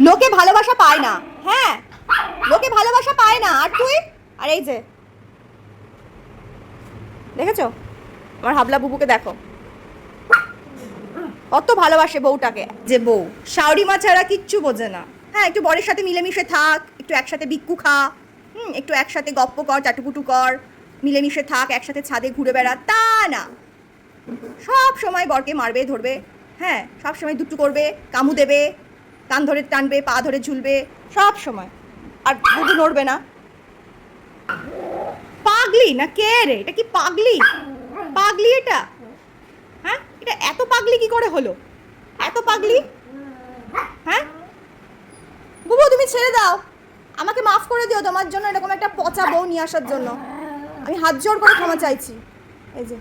লোকে ভালোবাসা পায় না, হ্যাঁ লোকে ভালোবাসা পায় না। আর তুই, আর এই যে দেখেছো আমার হাবলা বুবুকে, দেখো কত ভালোবাসে বউটাকে। যে বউ শাওরি মা ছাড়া কিচ্ছু বোঝে না। হ্যাঁ, একটু বরের সাথে মিলেমিশে থাক, একটু একসাথে বিক্কু খা, একটু একসাথে গপ্প কর, চাটুকুটু কর, মিলেমিশে থাক, একসাথে ছাদে ঘুরে বেড়া, তা না। সব সময় বরকে মারবে ধরবে, হ্যাঁ সব সময় দুটু করবে, কামু দেবে, কান ধরে টানবে, পা ধরে ঝুলবে সব সময়। আর বুবু নড়বে না। পাগলি না কে রে? এটা কি পাগলি? পাগলি এটা? হ্যাঁ, এটা এত পাগলি কি করে হলো? এত পাগলি? হ্যাঁ বুবু, তুমি ছেড়ে দাও, আমাকে মাফ করে দিও তোমার জন্য এরকম একটা পচা বউ নিয়ে আসার জন্য। আমি হাত জোর করে ক্ষমা চাইছি। এই যে